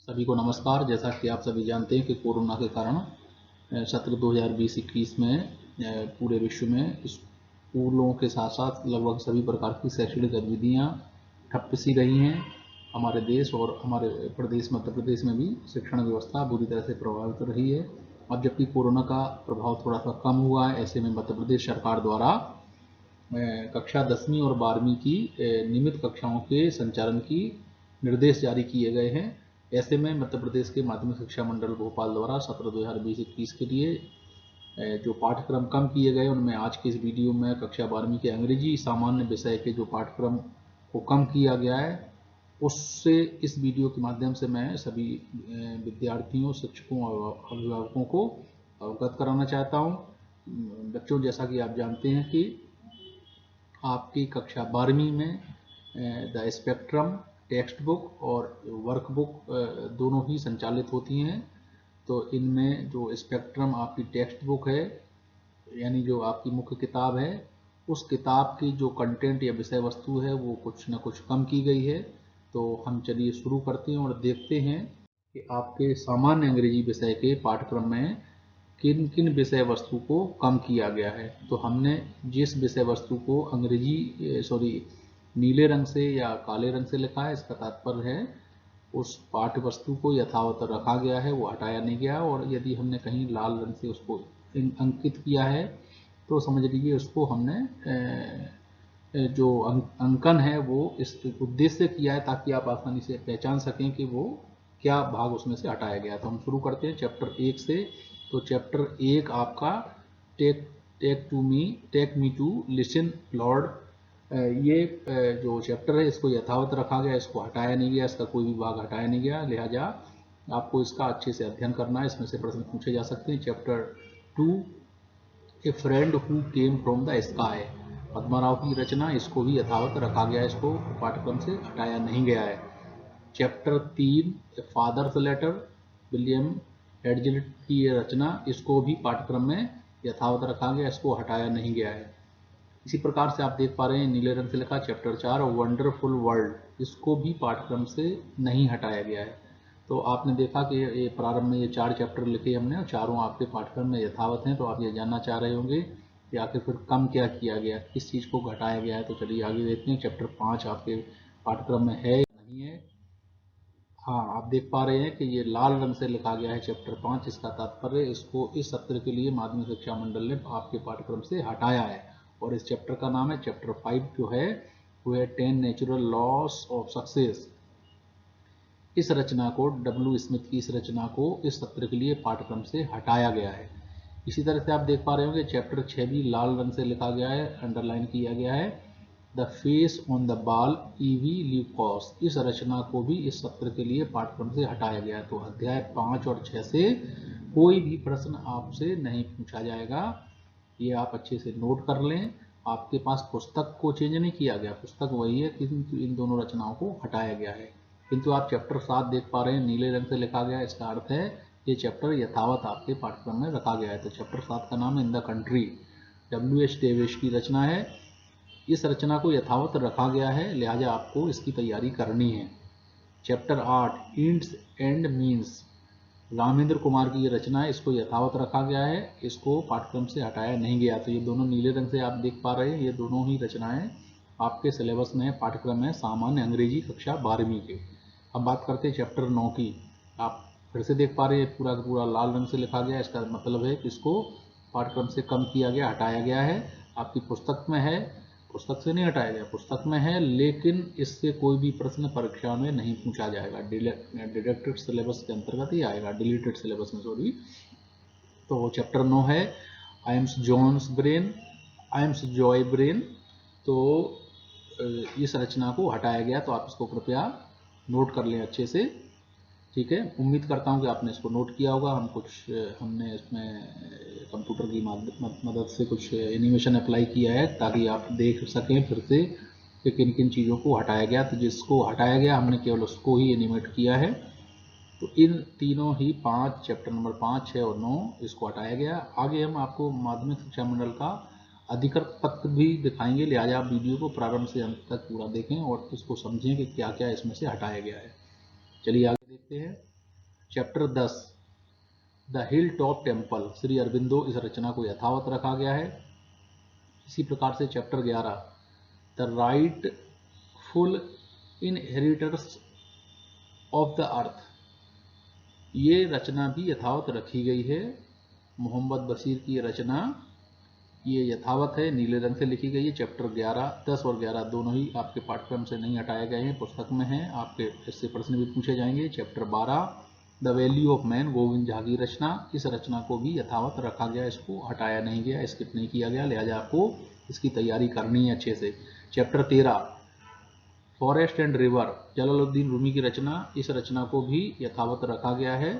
सभी को नमस्कार। जैसा कि आप सभी जानते हैं कि कोरोना के कारण सत्र 2020-21 में पूरे विश्व में स्कूलों के साथ साथ लगभग सभी प्रकार की शैक्षणिक गतिविधियां ठप्प सी रही हैं। हमारे देश और हमारे प्रदेश मध्य प्रदेश में भी शिक्षण व्यवस्था बुरी तरह से प्रभावित रही है। अब जबकि कोरोना का प्रभाव थोड़ा सा कम हुआ है, ऐसे में मध्य प्रदेश सरकार द्वारा कक्षा 10वीं और 12वीं की नियमित कक्षाओं के संचालन की निर्देश जारी किए गए हैं। ऐसे में मध्य प्रदेश के माध्यमिक शिक्षा मंडल भोपाल द्वारा सत्र 2020-21 के लिए जो पाठ्यक्रम कम किए गए, उनमें आज के इस वीडियो में कक्षा 12वीं के अंग्रेजी सामान्य विषय के जो पाठ्यक्रम को कम किया गया है, उससे इस वीडियो के माध्यम से मैं सभी विद्यार्थियों, शिक्षकों और अभिभावकों को अवगत कराना चाहता हूँ। बच्चों, जैसा कि आप जानते हैं कि आपकी कक्षा 12वीं में द स्पेक्ट्रम टेक्स्ट बुक और वर्कबुक दोनों ही संचालित होती हैं। तो इनमें जो स्पेक्ट्रम आपकी टेक्स्ट बुक है, यानी जो आपकी मुख्य किताब है, उस किताब की जो कंटेंट या विषय वस्तु है वो कुछ न कुछ कम की गई है। तो हम चलिए शुरू करते हैं और देखते हैं कि आपके सामान्य अंग्रेजी विषय के पाठ्यक्रम में किन किन विषय वस्तु को कम किया गया है। तो हमने जिस विषय वस्तु को नीले रंग से या काले रंग से लिखा है, इसका तात्पर्य है उस पाठ्य वस्तु को यथावत रखा गया है, वो हटाया नहीं गया। और यदि हमने कहीं लाल रंग से उसको अंकित किया है तो समझ लीजिए उसको हमने जो अंकन है वो इस उद्देश्य से किया है ताकि आप आसानी से पहचान सकें कि वो क्या भाग उसमें से हटाया गया। तो हम शुरू करते हैं चैप्टर 1 से। तो चैप्टर 1 आपका take me to listen Lord, ये जो चैप्टर है इसको यथावत रखा गया, इसको हटाया नहीं गया, इसका कोई भी भाग हटाया नहीं गया। लिहाजा आपको इसका अच्छे से अध्ययन करना है, इसमें से प्रश्न पूछे जा सकते हैं। Chapter 2 a friend who came from the sky, Padmarao की रचना, इसको भी यथावत रखा गया, इसको पाठ्यक्रम से हटाया नहीं गया है। चैप्टर 3 ए फादर्स लेटर, विलियम हेडजलिट की ये रचना, इसको भी पाठ्यक्रम में यथावत रखा गया, इसको हटाया नहीं गया है। इसी प्रकार से आप देख पा रहे हैं नीले रंग से लिखा चैप्टर 4 वंडरफुल वर्ल्ड, इसको भी पाठ्यक्रम से नहीं हटाया गया है। तो आपने देखा कि ये प्रारंभ में ये 4 चैप्टर लिखे हमने और चारों आपके पाठ्यक्रम में यथावत हैं। तो आप ये जानना चाह रहे होंगे कि आखिर फिर कम क्या किया गया, किस चीज़ को घटाया गया है। तो चलिए आगे देखते हैं चैप्टर 5 आपके पाठ्यक्रम में है या नहीं है। हाँ, आप देख पा रहे हैं कि ये लाल रंग से लिखा गया है चैप्टर 5, इसका तात्पर्य इसको इस सत्र के लिए माध्यमिक शिक्षा मंडल ने आपके पाठ्यक्रम से हटाया है। और इस चैप्टर का नाम है चैप्टर 5 जो है वो है 10 नेचुरल लॉस ऑफ सक्सेस। इस रचना को डब्ल्यू स्मिथ की इस रचना को इस सत्र के लिए पाठ्यक्रम से हटाया गया है। इसी तरह से आप देख पा रहे होंगे चैप्टर 6 भी लाल रंग से लिखा गया है, अंडरलाइन किया गया है, the face on the wall E V Lucas, इस रचना को भी इस सत्र के लिए पाठ्यक्रम से हटाया गया है। तो अध्याय 5 और 6 से कोई भी प्रश्न आपसे नहीं पूछा जाएगा, ये आप अच्छे से नोट कर लें। आपके पास पुस्तक को चेंज नहीं किया गया, पुस्तक वही है, किंतु इन दोनों रचनाओं को हटाया गया है। किंतु आप चैप्टर 7 देख पा रहे हैं नीले रंग से लिखा गया, इसका अर्थ है ये चैप्टर यथावत आपके पाठ्यक्रम में रखा गया है। तो चैप्टर 7 का नाम है in the country, W.H. Davis की रचना है, इस रचना को यथावत रखा गया है, लिहाजा आपको इसकी तैयारी करनी है। Chapter 8 ends and means, Ramendra Kumar की ये रचना है, इसको यथावत रखा गया है, इसको पाठ्यक्रम से हटाया नहीं गया। तो ये दोनों नीले रंग से आप देख पा रहे हैं, ये दोनों ही रचनाएं आपके सिलेबस में पाठ्यक्रम में सामान्य अंग्रेजी कक्षा 12वीं के। अब बात करते हैं चैप्टर 9 की। आप फिर से देख पा रहे हैं पूरा का पूरा लाल रंग से लिखा गया, इसका मतलब है कि इसको पाठ्यक्रम से कम किया गया, हटाया गया है। आपकी पुस्तक में है, पुस्तक से नहीं हटाया गया, पुस्तक में है, लेकिन इससे कोई भी प्रश्न परीक्षा में नहीं पूछा जाएगा। डिडक्टेड सिलेबस के अंतर्गत ही आएगा, डिलीटेड सिलेबस में सॉरी। तो चैप्टर 9 है आई एम्स जॉन्स ब्रेन, आई एम्स जॉय ब्रेन। तो इस रचना को हटाया गया, तो आप इसको कृपया नोट कर लें अच्छे से, ठीक है। उम्मीद करता हूँ कि आपने इसको नोट किया होगा। हमने इसमें कंप्यूटर की मदद से कुछ एनिमेशन अप्लाई किया है ताकि आप देख सकें फिर से कि किन किन चीज़ों को हटाया गया। तो जिसको हटाया गया हमने केवल उसको ही एनिमेट किया है। तो इन तीनों ही 5 चैप्टर नंबर 5, 6 और 9 इसको हटाया गया। आगे हम आपको माध्यमिक शिक्षा मंडल का अधिकृत पत्र भी दिखाएंगे, लिहाजा आप वीडियो को प्रारंभ से अंत तक पूरा देखें और इसको समझें कि क्या क्या इसमें से हटाया गया है। चलिए आगे देखते हैं। Chapter 10 the hill top temple Shri Aurobindo, इस रचना को यथावत रखा गया है। इसी प्रकार से chapter 11 the right full inheritors of the earth, ये रचना भी यथावत रखी गई है। मोहम्मद बशीर की रचना ये यथावत है, नीले रंग से लिखी गई है। चैप्टर 11, 10 और 11 दोनों ही आपके पाठ्यक्रम से नहीं हटाए गए हैं, पुस्तक में हैं, आपके इससे प्रश्न भी पूछे जाएंगे। Chapter 12 the value of man, Govind Jha की रचना, इस रचना को भी यथावत रखा गया, इसको हटाया नहीं गया, स्किप नहीं किया गया, लिहाजा आपको इसकी तैयारी करनी है अच्छे से। Chapter 13 forest and river, Jalaluddin Rumi की रचना, इस रचना को भी यथावत रखा गया है।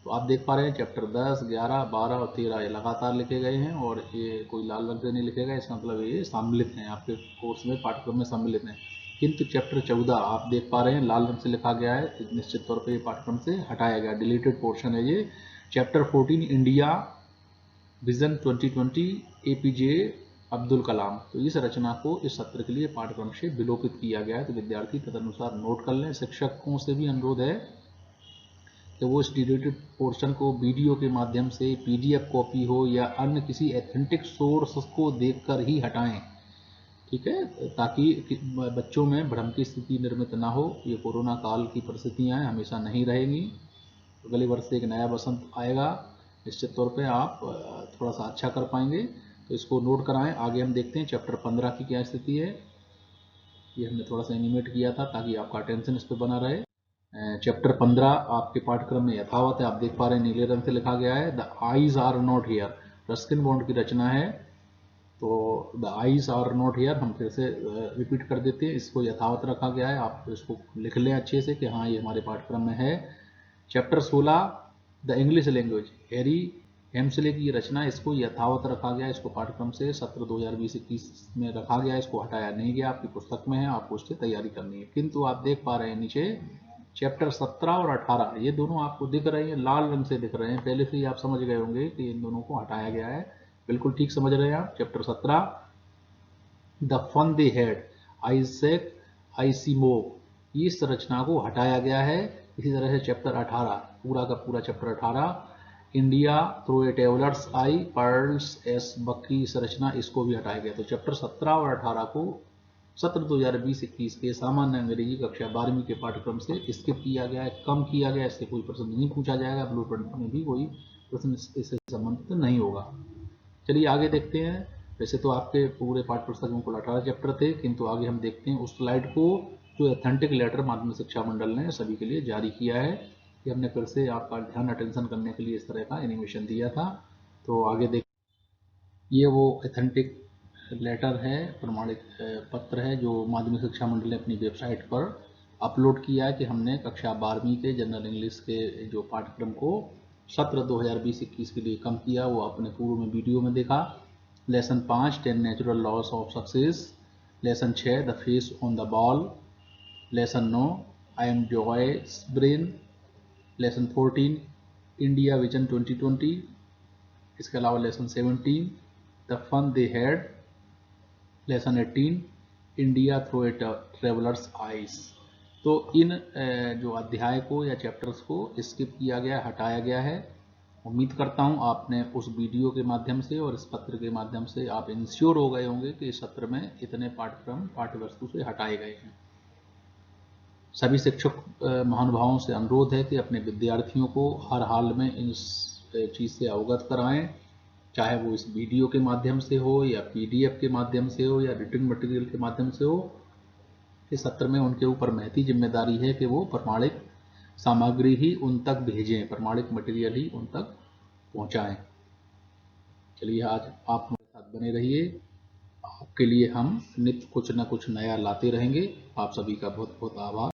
तो आप देख पा रहे हैं चैप्टर 10, 11, 12 और 13 ये लगातार लिखे गए हैं और ये कोई लाल रंग से नहीं लिखे गए, इसका मतलब ये सम्मिलित हैं, आपके कोर्स में पाठ्यक्रम में सम्मिलित हैं। किंतु चैप्टर 14 आप देख पा रहे हैं लाल रंग से लिखा गया है, निश्चित तौर पर ये पाठ्यक्रम से हटाया गया, डिलीटेड पोर्शन है ये। Chapter 14 India vision 2020 APJ Abdul Kalam, तो इस रचना को इस सत्र के लिए पाठ्यक्रम से विलोपित किया गया है, तो विद्यार्थी तदनुसार नोट कर लें। शिक्षकों से भी अनुरोध है कि वो इस डिलीटेड पोर्शन को वीडियो के माध्यम से PDF कॉपी हो या अन्य किसी एथेंटिक सोर्स को देखकर ही हटाएं, ठीक है, ताकि बच्चों में भ्रम की स्थिति निर्मित ना हो। ये कोरोना काल की परिस्थितियाँ हमेशा नहीं रहेंगी, अगले वर्ष से एक नया बसंत आएगा, निश्चित तौर पे आप थोड़ा सा अच्छा कर पाएंगे, तो इसको नोट कराएं। आगे हम देखते हैं चैप्टर 15 की क्या स्थिति है, ये हमने थोड़ा सा एनिमेट किया था ताकि आपका अटेंशन इस पर बना रहे। चैप्टर 15 आपके पाठ्यक्रम में यथावत है, आप देख पा रहे हैं नीले रंग से लिखा गया है। The eyes are not here, Ruskin Bond की रचना है, तो the eyes are not here हम फिर से रिपीट कर देते हैं, इसको यथावत रखा गया है, आप इसको लिख लें अच्छे से कि हाँ ये हमारे पाठ्यक्रम में है। Chapter 16 the English language, Harry हेम्सले की रचना, इसको यथावत रखा गया, इसको पाठ्यक्रम से सत्र 2020-21 में रखा गया, इसको हटाया नहीं गया, आपकी पुस्तक में है, आपको उसकी तैयारी करनी है। किंतु आप देख पा रहे हैं नीचे चैप्टर 17 और 18 ये दोनों आपको दिख रहे हैं, लाल रंग से दिख रहे हैं, पहले से ही आप समझ गए होंगे कि इन दोनों को हटाया गया है, बिल्कुल ठीक समझ रहे हैं आप। Chapter 17 the fun they had, Isaac Asimov, इस रचना को हटाया गया है। इसी तरह से चैप्टर 18 पूरा का पूरा chapter 18 India through a traveller's eye, Pearl's S Buck की इस रचना, इसको भी हटाया गया। तो चैप्टर 17 और 18 को सत्र 2020-21 के सामान्य अंग्रेजी कक्षा 12वीं के पाठ्यक्रम से स्किप किया गया है, कम किया गया, इससे कोई प्रश्न नहीं पूछा जाएगा, ब्लूप्रिंट में भी कोई प्रश्न इससे संबंधित नहीं होगा। चलिए आगे देखते हैं। वैसे तो आपके पूरे पाठ्य पुस्तक में कुल 18 चैप्टर थे, किंतु आगे हम देखते हैं उस स्लाइड को जो एथेंटिक लेटर माध्यमिक शिक्षा मंडल ने सभी के लिए जारी किया है, कि हमने फिर से आपका ध्यान अटेंशन करने के लिए इस तरह का एनिमेशन दिया था। तो आगे देख, ये वो एथेंटिक लेटर है, प्रमाणित पत्र है जो माध्यमिक शिक्षा मंडल ने अपनी वेबसाइट पर अपलोड किया है, कि हमने कक्षा 12वीं के जनरल इंग्लिश के जो पाठ्यक्रम को सत्र 2020-21 के लिए कम किया, वो आपने पूर्व में वीडियो में देखा। Lesson 5 10 natural laws of success, lesson 6 the face on the ball, lesson 9 I am Joe's brain, lesson 14 India vision 2020, इसके अलावा lesson 17 the fun they had, lesson 18 India through a traveller's eyes. तो इन जो अध्याय को या चैप्टर्स को skip किया गया, हटाया गया है। उम्मीद करता हूं आपने उस वीडियो के माध्यम से और इस पत्र के माध्यम से आप इंश्योर हो गए होंगे कि इस सत्र में इतने पाठ्यक्रम पाठ्यवस्तु से हटाए गए हैं। सभी शिक्षक महानुभावों से अनुरोध है कि अपने विद्यार्थियों को हर हाल में इस चीज़ से अवगत कराएं, चाहे वो इस वीडियो के माध्यम से हो या PDF के माध्यम से हो या रिटन मटेरियल के माध्यम से हो। इस सत्र में उनके ऊपर महती जिम्मेदारी है कि वो प्रमाणिक सामग्री ही उन तक भेजें, प्रमाणिक मटेरियल ही उन तक पहुंचाएं। चलिए आज आप हमारे साथ बने रहिए, आपके लिए हम नित्य कुछ न कुछ नया लाते रहेंगे। आप सभी का बहुत बहुत आभार।